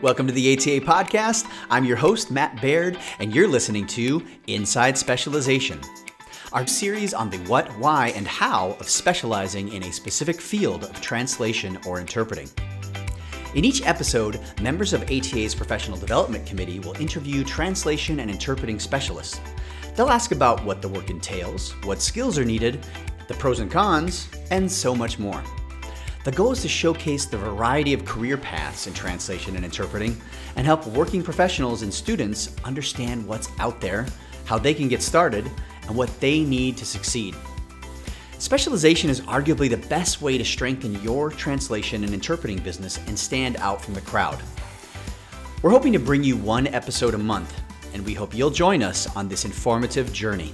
Welcome to the ATA Podcast. I'm your host, Matt Baird, and you're listening to Inside Specialization, our series on the what, why, and how of specializing in a specific field of translation or interpreting. In each episode, members of ATA's Professional Development Committee will interview translation and interpreting specialists. They'll ask about what the work entails, what skills are needed, the pros and cons, and so much more. The goal is to showcase the variety of career paths in translation and interpreting and help working professionals and students understand what's out there, how they can get started, and what they need to succeed. Specialization is arguably the best way to strengthen your translation and interpreting business and stand out from the crowd. We're hoping to bring you one episode a month, and we hope you'll join us on this informative journey.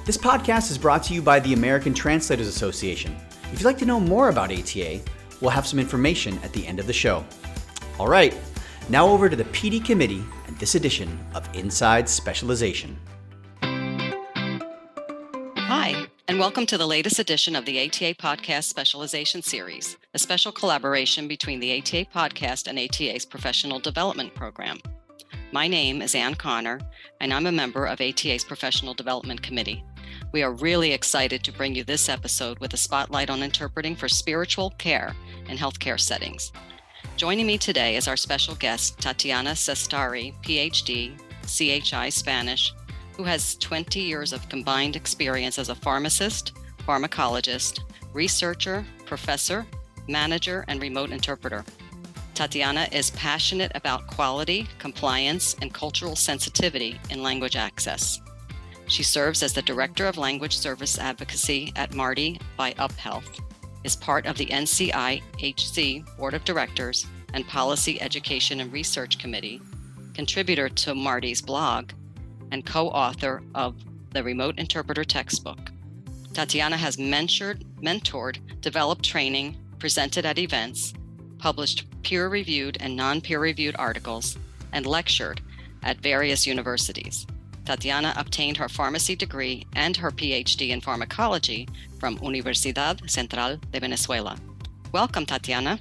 This podcast is brought to you by the American Translators Association. If you'd like to know more about ATA, we'll have some information at the end of the show. All right, now over to the PD Committee and this edition of Inside Specialization. Hi, and welcome to the latest edition of the ATA Podcast Specialization Series, a special collaboration between the ATA Podcast and ATA's Professional Development Program. My name is Ann Connor, and I'm a member of ATA's Professional Development Committee. We are really excited to bring you this episode with a spotlight on interpreting for spiritual care in healthcare settings. Joining me today is our special guest, Tatiana Cestari, PhD, CHI Spanish, who has 20 years of combined experience as a pharmacist, pharmacologist, researcher, professor, manager, and remote interpreter. Tatiana is passionate about quality, compliance, and cultural sensitivity in language access. She serves as the Director of Language Service Advocacy at Marty by UpHealth, is part of the NCIHC Board of Directors and Policy Education and Research Committee, contributor to Marty's blog, and co-author of the Remote Interpreter Textbook. Tatiana has mentored, developed training, presented at events, published peer-reviewed and non-peer-reviewed articles, and lectured at various universities. Tatiana obtained her pharmacy degree and her PhD in pharmacology from Universidad Central de Venezuela. Welcome, Tatiana.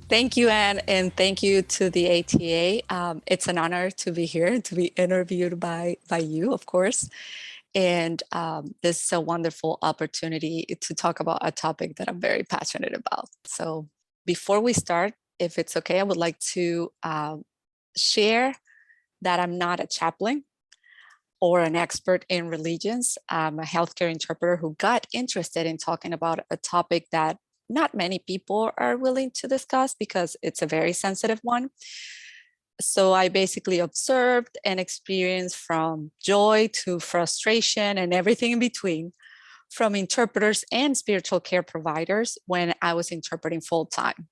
Thank you, Anne, and thank you to the ATA. It's an honor to be here, to be interviewed by you, of course. And this is a wonderful opportunity to talk about a topic that I'm very passionate about. So before we start, if it's okay, I would like to share that I'm not a chaplain or an expert in religions. I'm a healthcare interpreter who got interested in talking about a topic that not many people are willing to discuss because it's a very sensitive one. So I basically observed and experienced from joy to frustration and everything in between from interpreters and spiritual care providers when I was interpreting full time.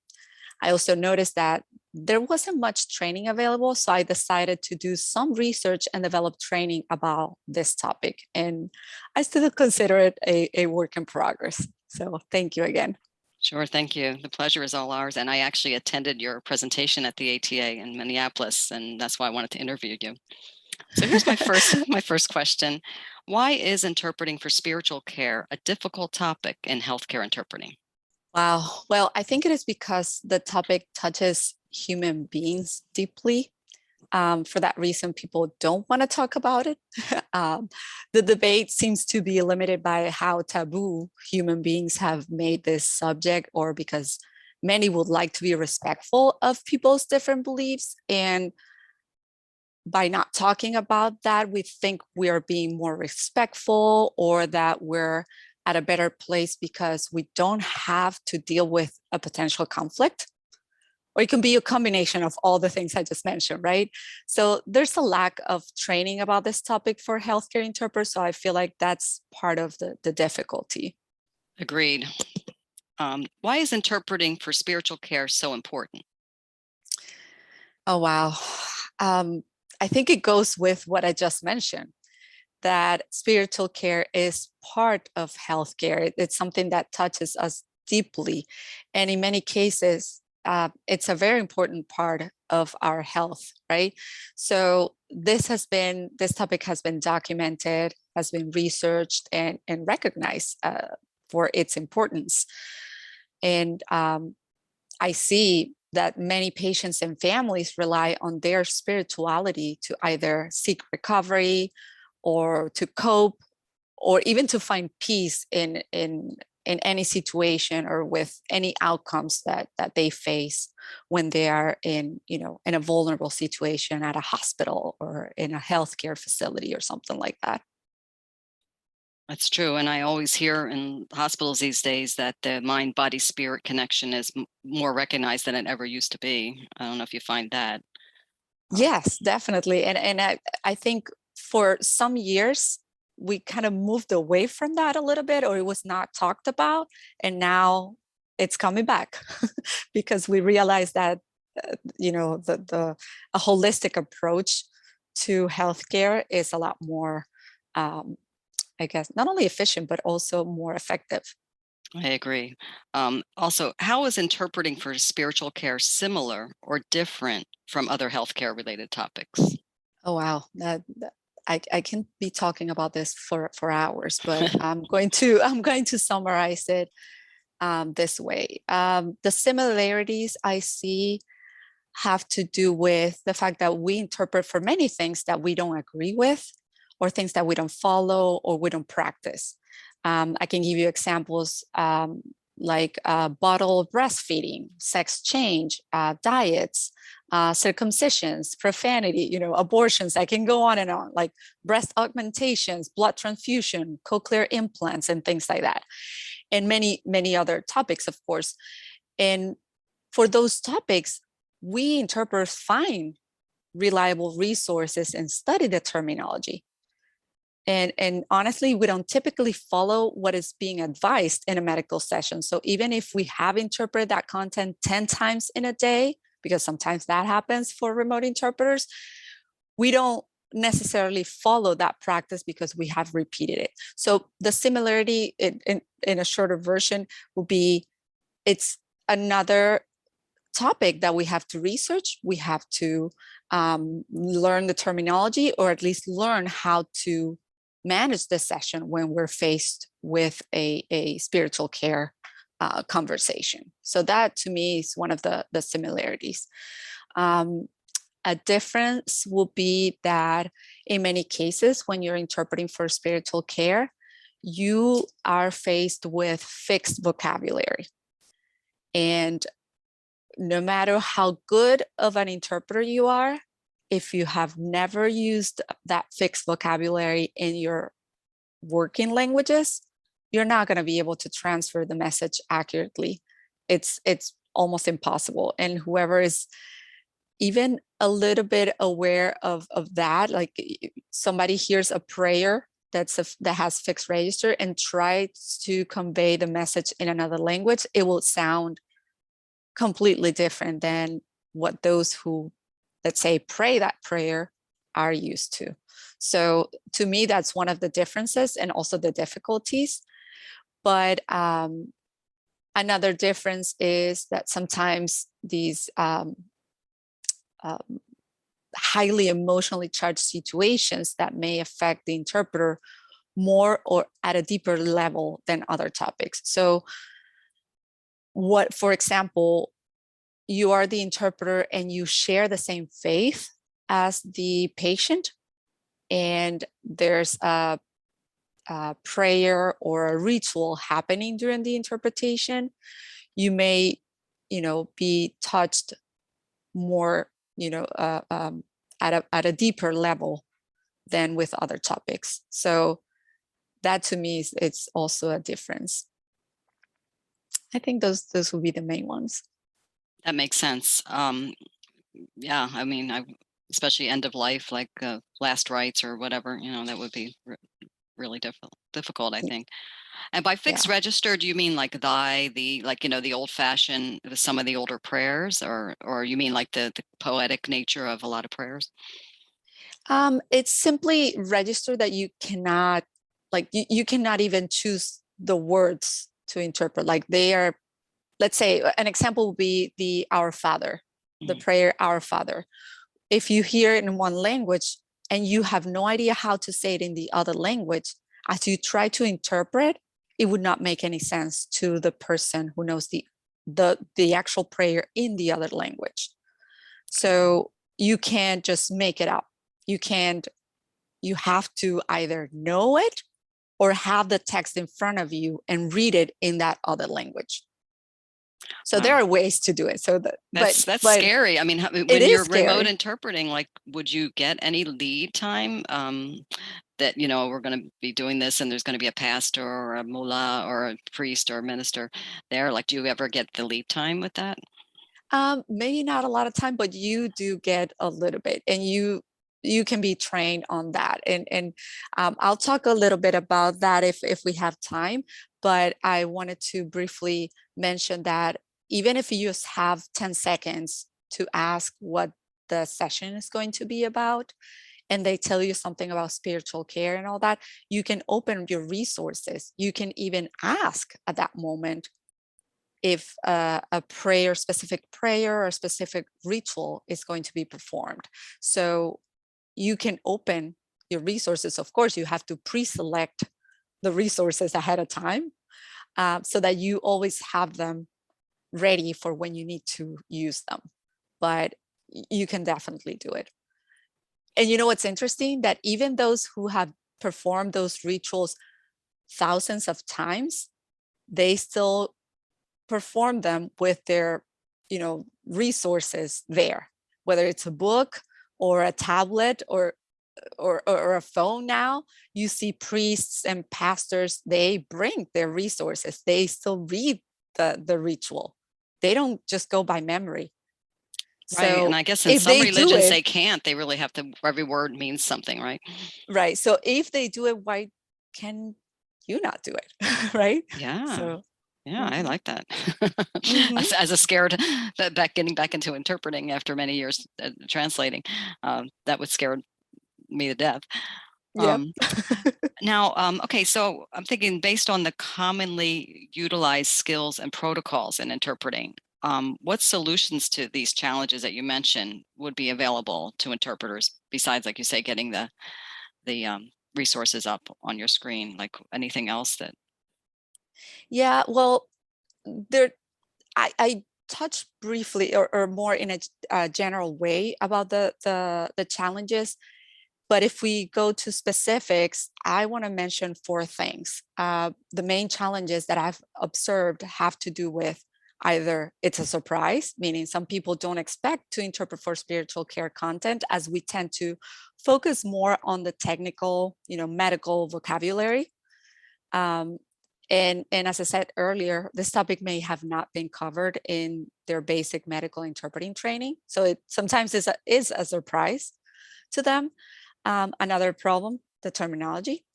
I also noticed that there wasn't much training available, so I decided to do some research and develop training about this topic. And I still consider it a work in progress. So thank you again. Sure, thank you. The pleasure is all ours. And I actually attended your presentation at the ATA in Minneapolis, and that's why I wanted to interview you. So here's my first question. Why is interpreting for spiritual care a difficult topic in healthcare interpreting? Wow. Well, I think it is because the topic touches human beings deeply. For that reason, people don't want to talk about it. The debate seems to be limited by how taboo human beings have made this subject, or because many would like to be respectful of people's different beliefs. And by not talking about that, we think we are being more respectful or that we're at a better place because we don't have to deal with a potential conflict. Or it can be a combination of all the things I just mentioned, right? So there's a lack of training about this topic for healthcare interpreters. So I feel like that's part of the difficulty. Agreed. Why is interpreting for spiritual care so important? Oh, wow. I think it goes with what I just mentioned, that spiritual care is part of healthcare. It's something that touches us deeply. And in many cases, it's a very important part of our health, right? So this topic has been documented, has been researched and recognized for its importance. And I see that many patients and families rely on their spirituality to either seek recovery or to cope or even to find peace in any situation or with any outcomes that they face when they are in a vulnerable situation at a hospital or in a healthcare facility or something like that. That's true. And I always hear in hospitals these days that the mind, body, spirit connection is more recognized than it ever used to be. I don't know if you find that. Yes, definitely. And I think for some years, we kind of moved away from that a little bit, or it was not talked about. And now it's coming back because we realize that, a holistic approach to healthcare is a lot more, I guess, not only efficient, but also more effective. I agree. Also, how is interpreting for spiritual care similar or different from other healthcare related topics? Oh, wow. I can be talking about this for hours, but I'm going to summarize it this way. The similarities I see have to do with the fact that we interpret for many things that we don't agree with, or things that we don't follow or we don't practice. I can give you examples like bottle breastfeeding, sex change, diets, circumcisions, profanity, abortions. I can go on and on, like breast augmentations, blood transfusion, cochlear implants, and things like that. And many, many other topics, of course. And for those topics, we interpreters find reliable resources and study the terminology. And honestly, we don't typically follow what is being advised in a medical session. So even if we have interpreted that content 10 times in a day, because sometimes that happens for remote interpreters, we don't necessarily follow that practice because we have repeated it. So the similarity in a shorter version would be, it's another topic that we have to research. We have to learn the terminology, or at least learn how to manage the session when we're faced with a spiritual care conversation. So that to me is one of the similarities. A difference will be that in many cases, when you're interpreting for spiritual care, you are faced with fixed vocabulary. And no matter how good of an interpreter you are, if you have never used that fixed vocabulary in your working languages, you're not going to be able to transfer the message accurately. It's almost impossible. And whoever is even a little bit aware of that, like somebody hears a prayer that has fixed register and tries to convey the message in another language, it will sound completely different than what those who, let's say, pray that prayer are used to. So to me, that's one of the differences and also the difficulties. But another difference is that sometimes these highly emotionally charged situations that may affect the interpreter more or at a deeper level than other topics. So what, for example, you are the interpreter and you share the same faith as the patient, and there's a prayer or a ritual happening during the interpretation, you may, be touched more, at a deeper level than with other topics. So that to me it's also a difference. I think those would be the main ones. That makes sense. Yeah, I mean, especially end of life, like last rites or whatever, that would be really difficult, I think. And by fixed register, do you mean like the old fashioned, some of the older prayers, or you mean like the poetic nature of a lot of prayers? It's simply register that you cannot, like you cannot even choose the words to interpret. Like they are, let's say an example would be the Our Father, the prayer Our Father. If you hear it in one language and you have no idea how to say it in the other language, as you try to interpret, it would not make any sense to the person who knows the the actual prayer in the other language. So you can't just make it up. You have to either know it or have the text in front of you and read it in that other language. So there are ways to do it. So that's scary. I mean, when you're remote interpreting, like, would you get any lead time? That, we're going to be doing this and there's going to be a pastor or a mullah or a priest or a minister there. Like, do you ever get the lead time with that? Maybe not a lot of time, but you do get a little bit, and you can be trained on that. And I'll talk a little bit about that if we have time. But I wanted to briefly mention that even if you just have 10 seconds to ask what the session is going to be about, and they tell you something about spiritual care and all that, you can open your resources. You can even ask at that moment if a specific prayer or specific ritual is going to be performed. So you can open your resources. Of course, you have to pre-select the resources ahead of time, so that you always have them ready for when you need to use them. But you can definitely do it. And what's interesting, that even those who have performed those rituals thousands of times, they still perform them with their, resources there, whether it's a book or a tablet or a phone. Now you see priests and pastors, they bring their resources. They still read the ritual. They don't just go by memory. Right. So and I guess in some religions they can't. They really have to, every word means something, right? Right. So if they do it, why can you not do it? Right? Yeah. So yeah, I like that. As a scared, getting back into interpreting after many years translating, that would scare me to death. Yep. Now, okay, so I'm thinking, based on the commonly utilized skills and protocols in interpreting, what solutions to these challenges that you mentioned would be available to interpreters, besides, like you say, getting the resources up on your screen? Like, anything else that? Yeah, well, I touched briefly or more in a general way about the challenges. But if we go to specifics, I want to mention 4 things. The main challenges that I've observed have to do with either it's a surprise, meaning some people don't expect to interpret for spiritual care content, as we tend to focus more on the technical, medical vocabulary. And as I said earlier, this topic may have not been covered in their basic medical interpreting training. So it sometimes is a surprise to them. Another problem, the terminology.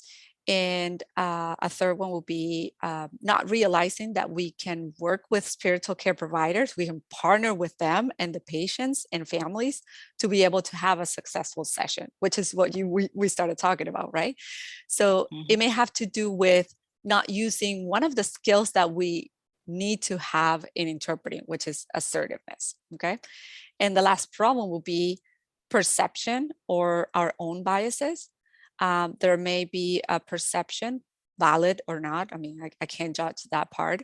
And a third one will be not realizing that we can work with spiritual care providers. We can partner with them and the patients and families to be able to have a successful session, which is what we started talking about, right? So it may have to do with not using one of the skills that we need to have in interpreting, which is assertiveness, okay? And the last problem will be perception or our own biases. There may be a perception, valid or not, I mean, I can't judge that part,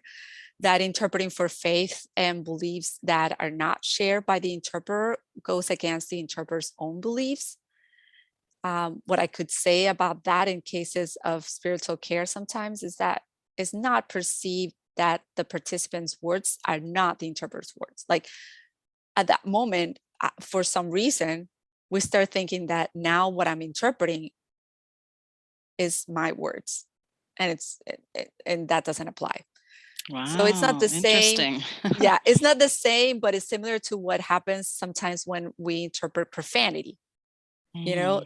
that interpreting for faith and beliefs that are not shared by the interpreter goes against the interpreter's own beliefs. What I could say about that in cases of spiritual care sometimes is that it's not perceived that the participants' words are not the interpreter's words. Like, at that moment, for some reason, we start thinking that now what I'm interpreting is my words, and and that doesn't apply. Wow, so it's not the same. Yeah, it's not the same, but it's similar to what happens sometimes when we interpret profanity.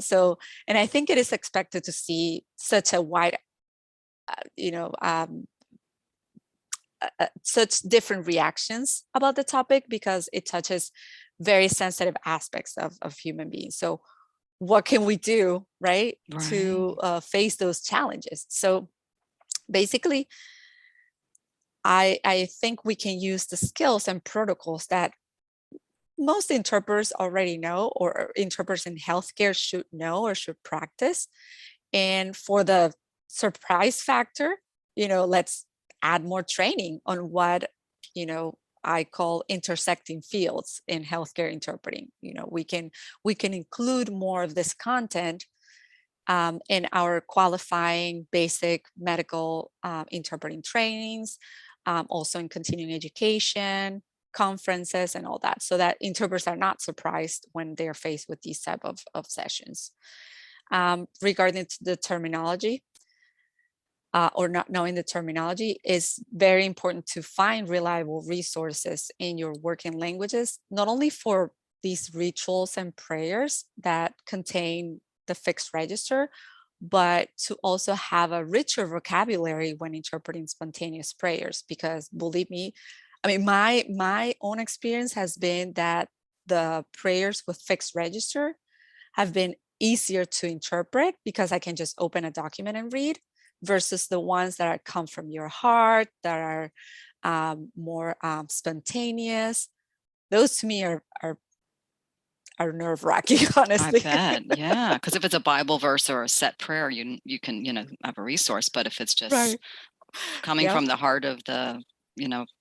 So, and I think it is expected to see such a wide, such different reactions about the topic, because it touches very sensitive aspects of human beings. So what can we do, right. To face those challenges? So basically, I think we can use the skills and protocols that most interpreters already know, or interpreters in healthcare should know or should practice. And for the surprise factor, let's add more training on what I call intersecting fields in healthcare interpreting. We can include more of this content in our qualifying basic medical interpreting trainings, also in continuing education, conferences, and all that, so that interpreters are not surprised when they're faced with these type of sessions. Regarding the terminology, or not knowing the terminology, is very important to find reliable resources in your working languages, not only for these rituals and prayers that contain the fixed register, but to also have a richer vocabulary when interpreting spontaneous prayers. Because believe me, I mean, my own experience has been that the prayers with fixed register have been easier to interpret because I can just open a document and read, versus the ones that come from your heart, that are more spontaneous. Those to me are nerve-wracking, honestly. I bet, yeah. Because if it's a Bible verse or a set prayer, you can have a resource. But if it's just Right. coming Yep. from the heart of the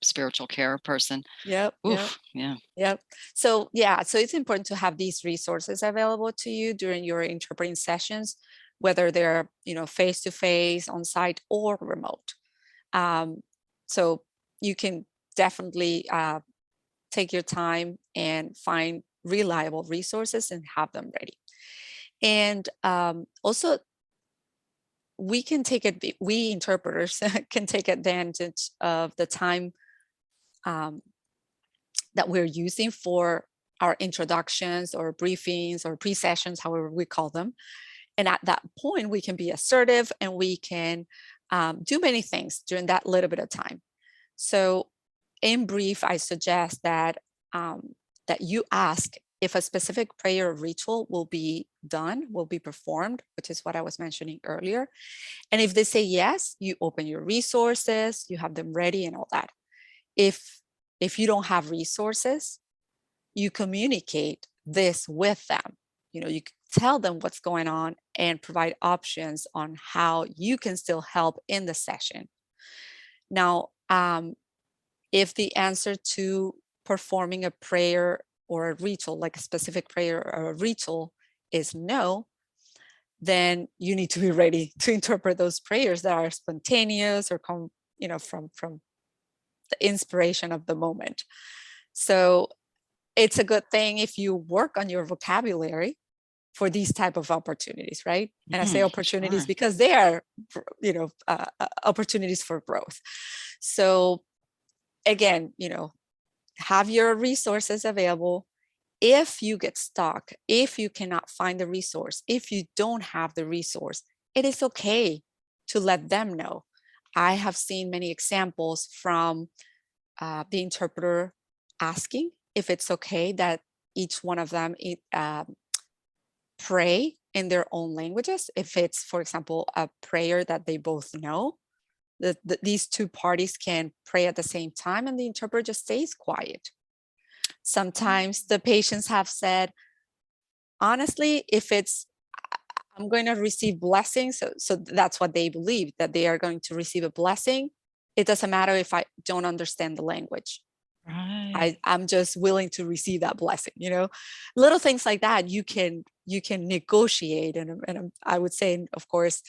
spiritual care person, Yep. oof, yeah. Yep. So it's important to have these resources available to you during your interpreting sessions, whether they're face-to-face, on-site, or remote. So you can definitely take your time and find reliable resources and have them ready. And also, we interpreters can take advantage of the time that we're using for our introductions or briefings or pre-sessions, however we call them. And at that point, we can be assertive and we can do many things during that little bit of time. So in brief, I suggest that that you ask if a specific prayer or ritual will be performed, which is what I was mentioning earlier. And if they say yes, you open your resources, you have them ready and all that. If you don't have resources, you communicate this with them. You tell them what's going on and provide options on how you can still help in the session. Now, if the answer to performing a prayer or a ritual, like a specific prayer or a ritual, is no, then you need to be ready to interpret those prayers that are spontaneous or come, from the inspiration of the moment. So it's a good thing if you work on your vocabulary for these type of opportunities, right? And I say opportunities sure. because they are, opportunities for growth. So again, have your resources available. If you get stuck, if you cannot find the resource, if you don't have the resource, it is okay to let them know. I have seen many examples from the interpreter asking if it's okay that each one of them pray in their own languages. If it's, for example, a prayer that they both know, these two parties can pray at the same time and the interpreter just stays quiet. Sometimes the patients have said, honestly, if I'm going to receive blessings, so that's what they believe, that they are going to receive a blessing. It doesn't matter if I don't understand the language. Right. I'm just willing to receive that blessing. Little things like that you can negotiate, and I would say, of course,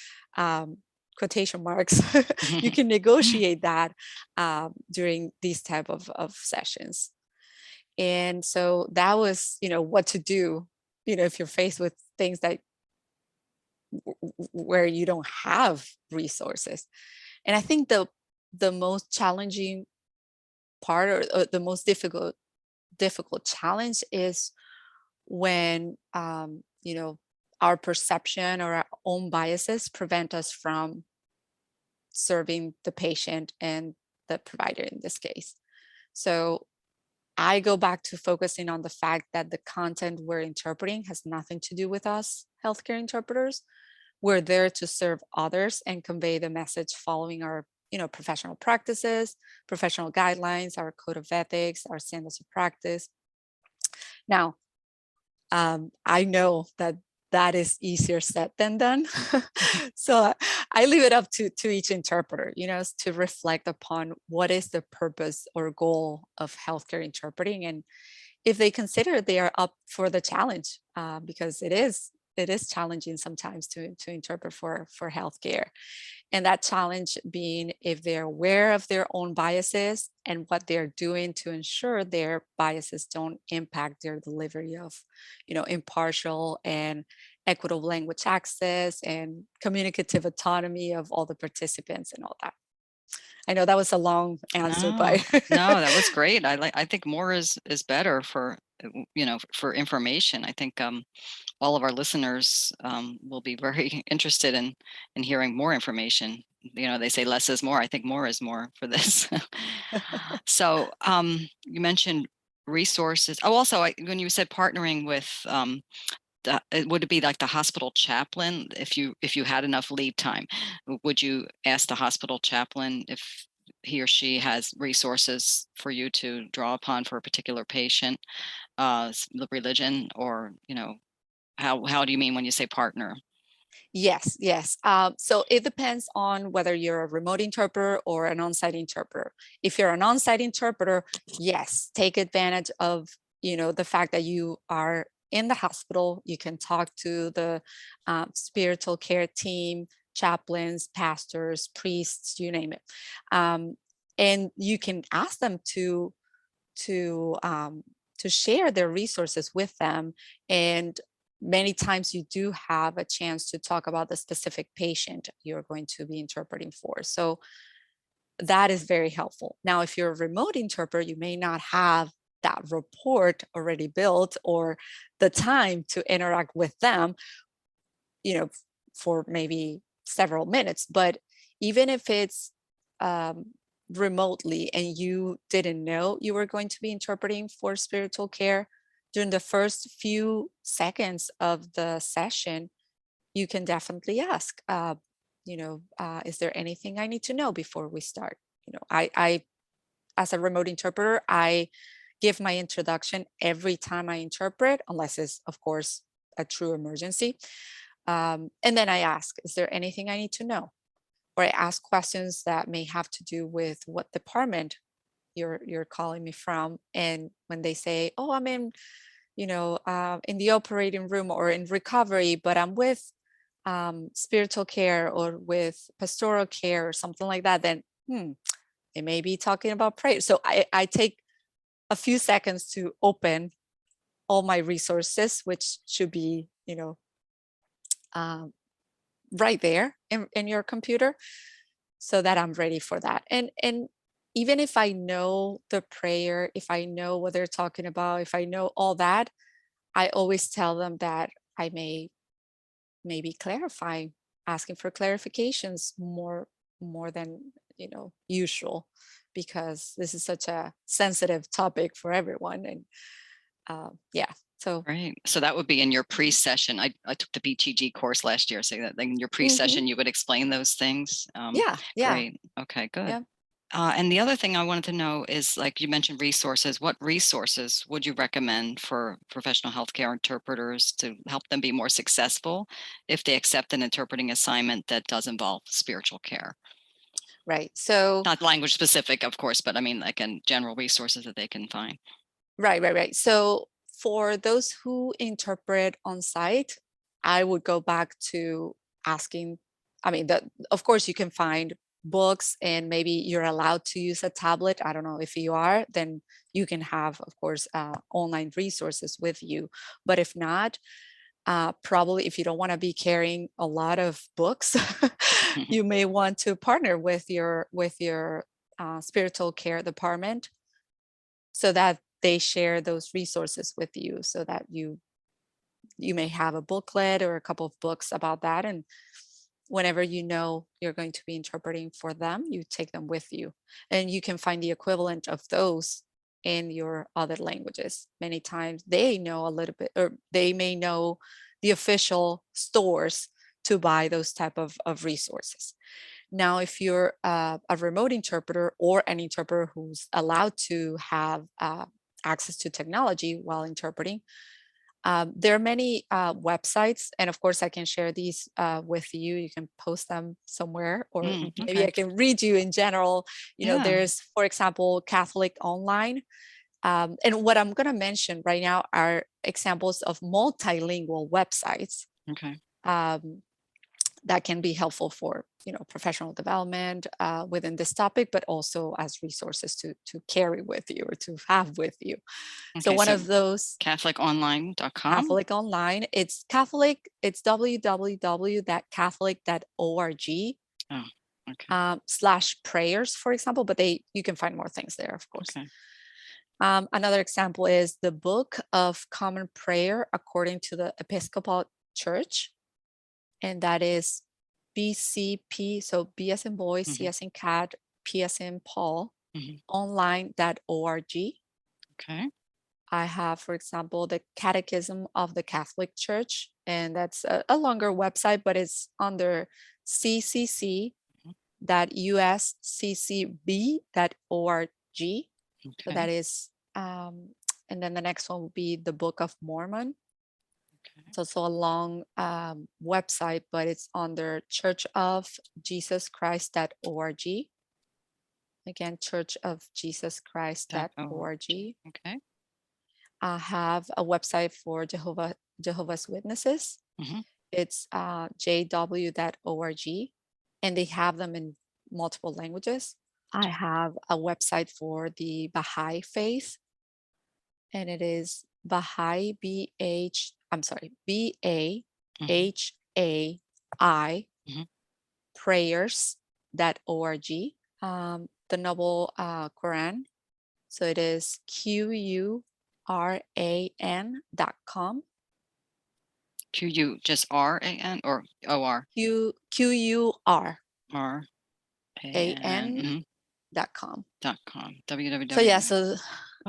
quotation marks, you can negotiate that during these type of sessions. And so that was, what to do, if you're faced with things that where you don't have resources. And I think the most challenging part, or the most difficult challenge, is when our perception or our own biases prevent us from serving the patient and the provider in this case. So I go back to focusing on the fact that the content we're interpreting has nothing to do with us healthcare interpreters. We're there to serve others and convey the message following our professional practices, professional guidelines, our code of ethics, our standards of practice. Now, I know that that is easier said than done. So I leave it up to each interpreter, to reflect upon what is the purpose or goal of healthcare interpreting, and if they consider they are up for the challenge, because it is challenging sometimes to interpret for healthcare. And that challenge being if they're aware of their own biases and what they're doing to ensure their biases don't impact their delivery of, impartial and equitable language access and communicative autonomy of all the participants and all that. I know that was a long answer, No, but no, that was great. I think more is better for, for information. I think all of our listeners will be very interested in hearing more information. They say less is more. I think more is more for this. So you mentioned resources. Oh, also, when you said partnering with, would it be like the hospital chaplain? If you had enough lead time, would you ask the hospital chaplain if he or she has resources for you to draw upon for a particular patient, the religion, or how do you mean when you say partner? Yes, yes. So it depends on whether you're a remote interpreter or an on-site interpreter. If you're an on-site interpreter, yes, take advantage of the fact that you are in the hospital. You can talk to the spiritual care team, chaplains, pastors, priests, you name it, and you can ask them to share their resources with them. And many times you do have a chance to talk about the specific patient you're going to be interpreting for. So that is very helpful. Now, if you're a remote interpreter, you may not have that report already built or the time to interact with them, for maybe several minutes. But even if it's remotely and you didn't know you were going to be interpreting for spiritual care, during the first few seconds of the session, you can definitely ask, is there anything I need to know before we start? I as a remote interpreter, I give my introduction every time I interpret, unless it's, of course, a true emergency. And then I ask, is there anything I need to know? Or I ask questions that may have to do with what department you're calling me from. And when they say, oh, I'm in, in the operating room or in recovery, but I'm with spiritual care or with pastoral care or something like that, then they may be talking about prayer. So I take a few seconds to open all my resources, which should be, right there in your computer, so that I'm ready for that. And even if I know the prayer, if I know what they're talking about, if I know all that, I always tell them that I may maybe clarify, asking for clarifications more than usual, because this is such a sensitive topic for everyone. And yeah, so Right. So that would be in your pre-session. I took the BTG course last year, so that in your pre-session you would explain those things. yeah, Great. Okay, good. yeah. And the other thing I wanted to know is, like you mentioned, resources. What resources would you recommend for professional healthcare interpreters to help them be more successful if they accept an interpreting assignment that does involve spiritual care? Right. So Not language specific, of course, but I mean, like, in general resources that they can find. right. So for those who interpret on site, I would go back to asking. I mean, of course, you can find books, and maybe you're allowed to use a tablet. I don't know if you are, then you can have, of course, online resources with you. But if not, probably if you don't want to be carrying a lot of books, you may want to partner with your spiritual care department, so that they share those resources with you, so that you may have a booklet or a couple of books about that. And whenever you're going to be interpreting for them, you take them with you, and you can find the equivalent of those in your other languages. Many times they know a little bit, or they may know the official stores to buy those type of resources. Now, if you're a remote interpreter or an interpreter who's allowed to have access to technology while interpreting, There are many websites, and of course I can share these with you. You can post them somewhere, or maybe Okay. I can read you in general. Yeah. There's, for example, Catholic Online. And what I'm going to mention right now are examples of multilingual websites Okay. that can be helpful for professional development within this topic, but also as resources to carry with you or to have with you. So Okay, one of those, CatholicOnline.com. Catholic Online, it's Catholic, it's www.catholic.org. Oh, okay. /prayers, for example, but you can find more things there, of course. Okay. Another example is the Book of Common Prayer according to the Episcopal Church, and that is BCP, so B as in boy, C as in cat, P as in Paul, online.org. Okay. I have, for example, the Catechism of the Catholic Church, and that's a longer website, but it's under ccc.usccb.org. So that is, and then the next one will be the Book of Mormon. It's also a long website, but it's under churchofjesuschrist.org. Again, churchofjesuschrist.org. Okay. I have a website for Jehovah's Witnesses. It's jw.org, and they have them in multiple languages. I have a website for the Bahá'í faith, and it is Bahá'í, BAHAI prayers.org. The Noble Quran, so it is QURAN.com. QU, just RAN or OR? QURAN.com. www. So yeah, so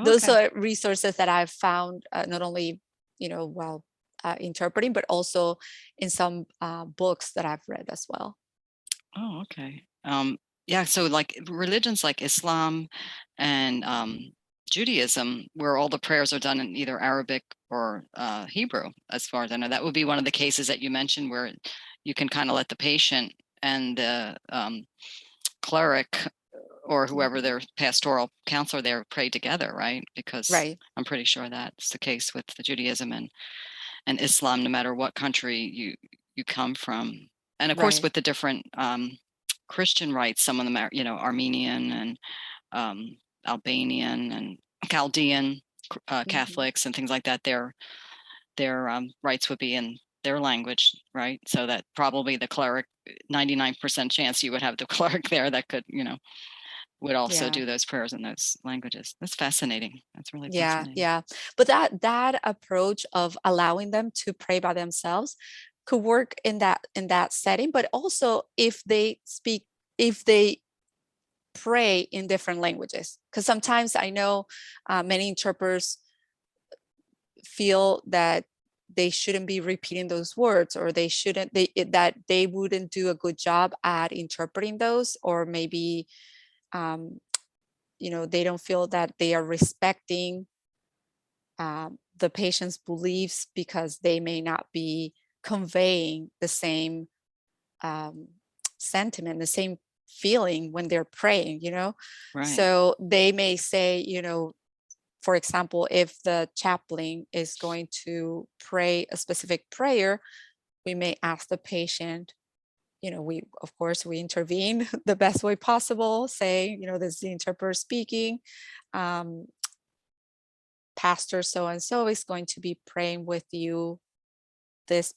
those are resources that I've found not only while interpreting, but also in some books that I've read as well. Oh, okay. Yeah, so like religions like Islam and Judaism, where all the prayers are done in either Arabic or Hebrew, as far as I know, that would be one of the cases that you mentioned where you can kind of let the patient and the cleric or whoever their pastoral counselor there pray together, right? Because I'm pretty sure that's the case with the Judaism and Islam, no matter what country you come from. And of course, with the different Christian rites, some of them are, Armenian and Albanian and Chaldean Catholics and things like that. Their rites would be in their language, right? So that probably the cleric, 99% chance you would have the cleric there that could, would also do those prayers in those languages. That's fascinating. That's really fascinating. Yeah. But that approach of allowing them to pray by themselves could work in that setting, but also if they pray in different languages, because sometimes I know many interpreters feel that they shouldn't be repeating those words, or that they wouldn't do a good job at interpreting those, or maybe they don't feel that they are respecting the patient's beliefs because they may not be conveying the same sentiment, the same feeling when they're praying, So they may say, for example, if the chaplain is going to pray a specific prayer, we may ask the patient, we intervene the best way possible, saying, this is the interpreter speaking. Pastor so-and-so is going to be praying with you this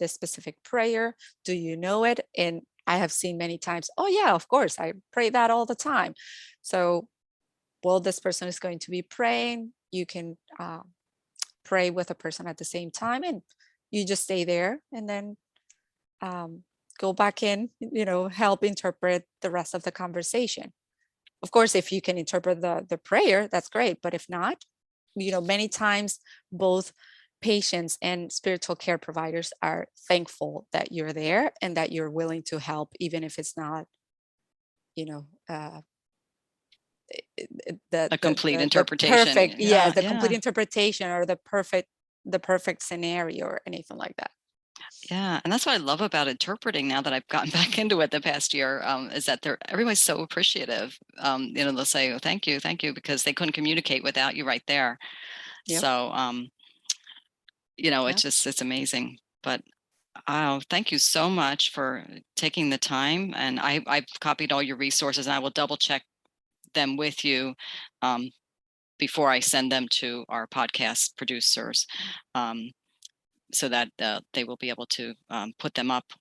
specific prayer. Do you know it? And I have seen many times, oh yeah, of course, I pray that all the time. So, well, this person is going to be praying. You can pray with a person at the same time, and you just stay there and then go back in, help interpret the rest of the conversation. Of course, if you can interpret the prayer, that's great. But if not, many times both patients and spiritual care providers are thankful that you're there and that you're willing to help, even if it's not, the complete interpretation. The perfect, the complete interpretation or the perfect the perfect scenario or anything like that. Yeah, and that's what I love about interpreting now that I've gotten back into it the past year, is that everybody's so appreciative. They'll say, "Oh, thank you," because they couldn't communicate without you right there. Yep. So, Yep. it's amazing. But thank you so much for taking the time. And I've copied all your resources, and I will double check them with you before I send them to our podcast producers. So that they will be able to put them up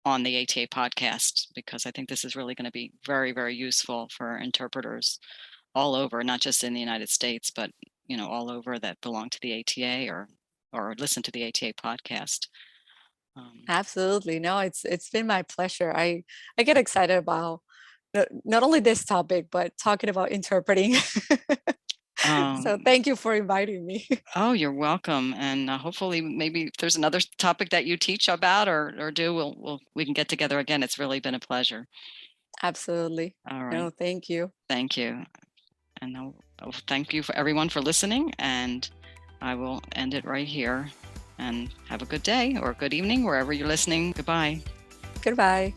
on the ATA podcast, because I think this is really going to be very, very useful for interpreters all over, not just in the United States, but all over that belong to the ATA or listen to the ATA podcast. Absolutely. No, it's been my pleasure. I get excited about not only this topic, but talking about interpreting. So Um, thank you for inviting me. oh, you're welcome. And hopefully, maybe if there's another topic that you teach about or do, we can get together again. It's really been a pleasure. Absolutely. All right. No, thank you. Thank you. And thank you for everyone for listening. And I will end it right here. And have a good day or good evening, wherever you're listening. Goodbye. Goodbye.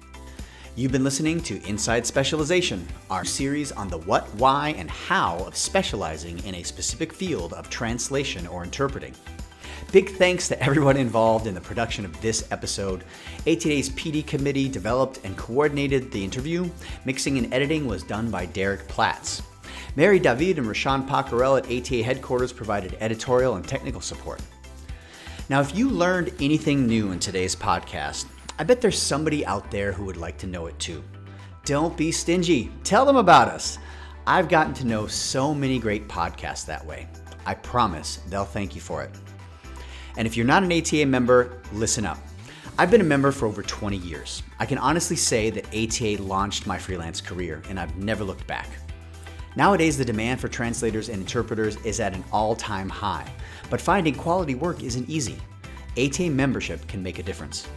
You've been listening to Inside Specialization, our series on the what, why, and how of specializing in a specific field of translation or interpreting. Big thanks to everyone involved in the production of this episode. ATA's PD committee developed and coordinated the interview. Mixing and editing was done by Derek Platts. Mary David and Rashawn Paccarel at ATA headquarters provided editorial and technical support. Now, if you learned anything new in today's podcast, I bet there's somebody out there who would like to know it too. Don't be stingy. Tell them about us. I've gotten to know so many great podcasts that way. I promise they'll thank you for it. And if you're not an ATA member, listen up. I've been a member for over 20 years. I can honestly say that ATA launched my freelance career, and I've never looked back. Nowadays, the demand for translators and interpreters is at an all-time high, but finding quality work isn't easy. ATA membership can make a difference.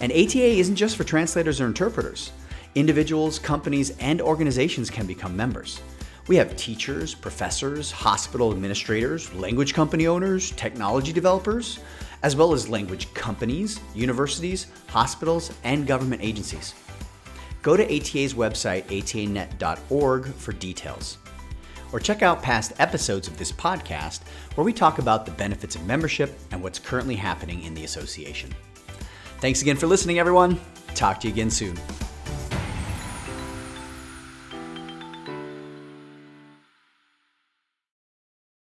And ATA isn't just for translators or interpreters. Individuals, companies, and organizations can become members. We have teachers, professors, hospital administrators, language company owners, technology developers, as well as language companies, universities, hospitals, and government agencies. Go to ATA's website, atanet.org, for details. Or check out past episodes of this podcast where we talk about the benefits of membership and what's currently happening in the association. Thanks again for listening, everyone. Talk to you again soon.